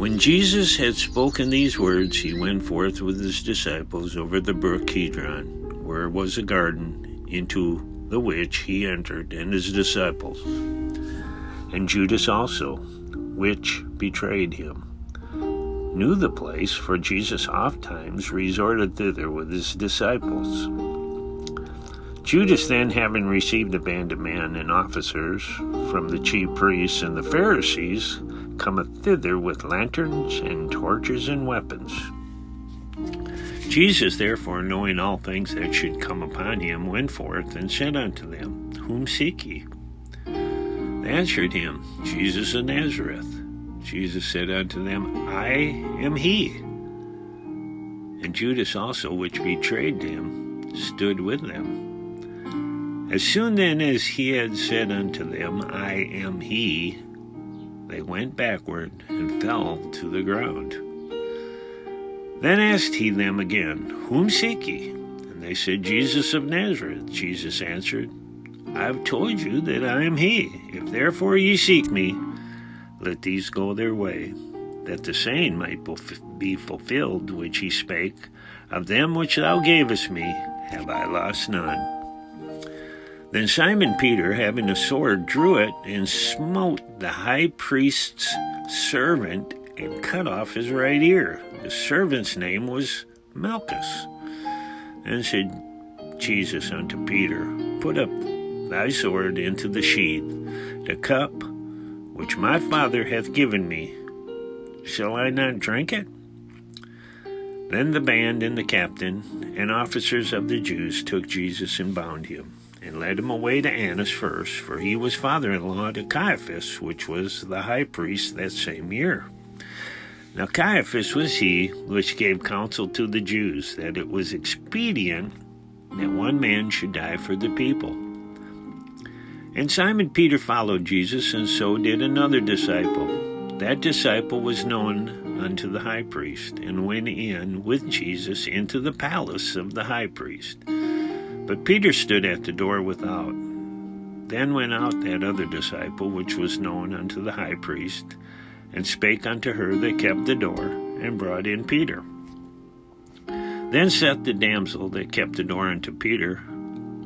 When Jesus had spoken these words, he went forth with his disciples over the brook Kidron, where was a garden, into the which he entered, and his disciples. And Judas also, which betrayed him, knew the place, for Jesus ofttimes resorted thither with his disciples. Judas then, having received a band of men and officers from the chief priests and the Pharisees, cometh thither with lanterns and torches and weapons. Jesus, therefore, knowing all things that should come upon him, went forth and said unto them, Whom seek ye? They answered him, Jesus of Nazareth. Jesus said unto them, I am he. And Judas also, which betrayed him, stood with them. As soon then as he had said unto them, I am he, they went backward and fell to the ground. Then asked he them again, Whom seek ye? And they said, Jesus of Nazareth. Jesus answered, I have told you that I am he. If therefore ye seek me, let these go their way, that the saying might be fulfilled which he spake, Of them which thou gavest me have I lost none. Then Simon Peter, having a sword, drew it, and smote the high priest's servant, and cut off his right ear. The servant's name was Malchus. And said Jesus unto Peter, Put up thy sword into the sheath. The cup which my Father hath given me, shall I not drink it? Then the band and the captain and officers of the Jews took Jesus and bound him, and led him away to Annas first, for he was father-in-law to Caiaphas, which was the high priest that same year. Now Caiaphas was he which gave counsel to the Jews, that it was expedient that one man should die for the people. And Simon Peter followed Jesus, and so did another disciple. That disciple was known unto the high priest, and went in with Jesus into the palace of the high priest. But Peter stood at the door without. Then went out that other disciple, which was known unto the high priest, and spake unto her that kept the door, and brought in Peter. Then said the damsel that kept the door unto Peter,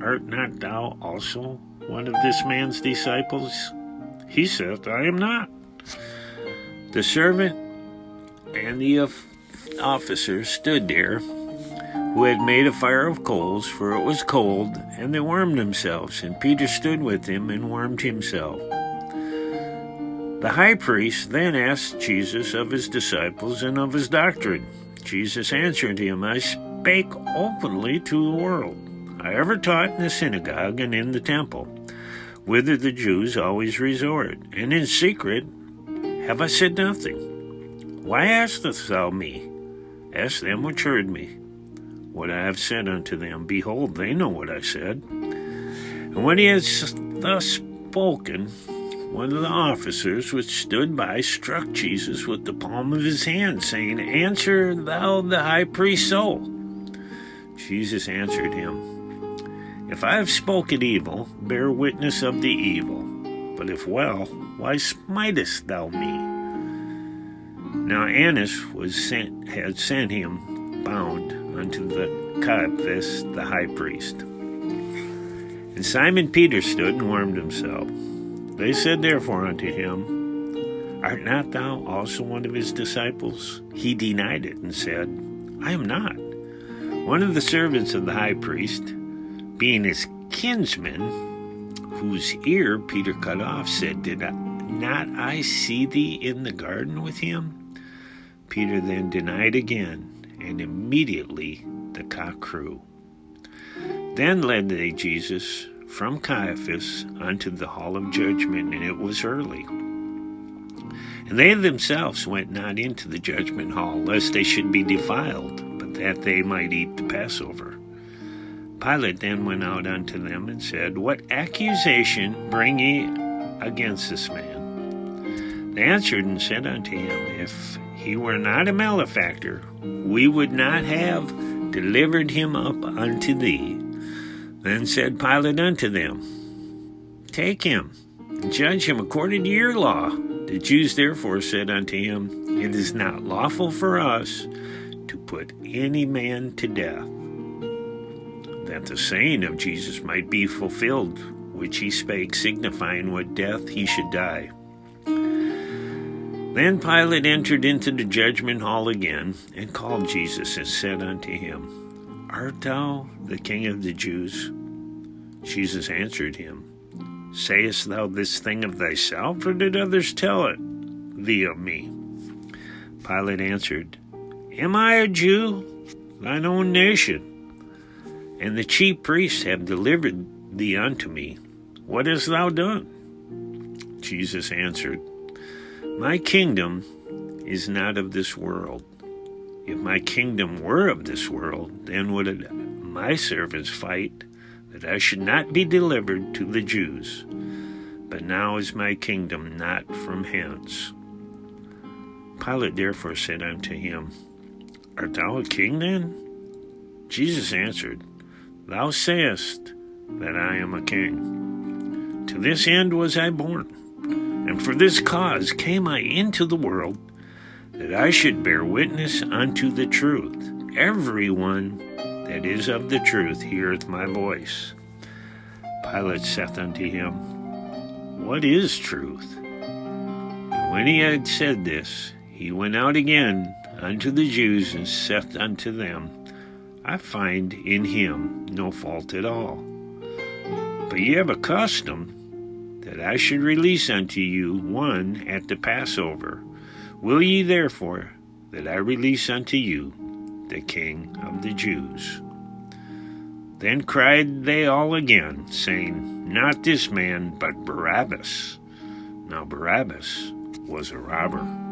Art not thou also one of this man's disciples? He saith, I am not. The servant and the officers stood there, who had made a fire of coals, for it was cold, and they warmed themselves. And Peter stood with him and warmed himself. The high priest then asked Jesus of his disciples and of his doctrine. Jesus answered him, I spake openly to the world. I ever taught in the synagogue and in the temple, whither the Jews always resort, and in secret have I said nothing. Why askest thou me? Ask them which heard me what I have said unto them. Behold, they know what I said. And when he had thus spoken, one of the officers which stood by struck Jesus with the palm of his hand, saying, Answer thou the high priest so? Jesus answered him, If I have spoken evil, bear witness of the evil. But if well, why smitest thou me? Now Annas had sent him bound unto the Caiaphas the high priest. And Simon Peter stood and warmed himself. They said therefore unto him, Art not thou also one of his disciples? He denied it, and said, I am not. One of the servants of the high priest, being his kinsman, whose ear Peter cut off, said, Did not I see thee in the garden with him? Peter then denied again, and immediately the cock crew. Then led they Jesus from Caiaphas unto the hall of judgment, and it was early. And they themselves went not into the judgment hall, lest they should be defiled, but that they might eat the Passover. Pilate then went out unto them and said, What accusation bring ye against this man? They answered and said unto him, If he were not a malefactor, we would not have delivered him up unto thee. Then said Pilate unto them, Take him, and judge him according to your law. The Jews therefore said unto him, It is not lawful for us to put any man to death, that the saying of Jesus might be fulfilled, which he spake, signifying what death he should die. Then Pilate entered into the judgment hall again, and called Jesus, and said unto him, Art thou the King of the Jews? Jesus answered him, Sayest thou this thing of thyself, or did others tell it thee of me? Pilate answered, Am I a Jew? Thine own nation and the chief priests have delivered thee unto me. What hast thou done? Jesus answered, My kingdom is not of this world. If my kingdom were of this world, then would my servants fight, that I should not be delivered to the Jews. But now is my kingdom not from hence. Pilate therefore said unto him, Art thou a king then? Jesus answered, Thou sayest that I am a king. To this end was I born, and for this cause came I into the world, that I should bear witness unto the truth. Everyone that is of the truth heareth my voice. Pilate saith unto him, What is truth? And when he had said this, he went out again unto the Jews, and saith unto them, I find in him no fault at all. But ye have a custom that I should release unto you one at the Passover. Will ye therefore that I release unto you the King of the Jews? Then cried they all again, saying, Not this man, but Barabbas. Now Barabbas was a robber.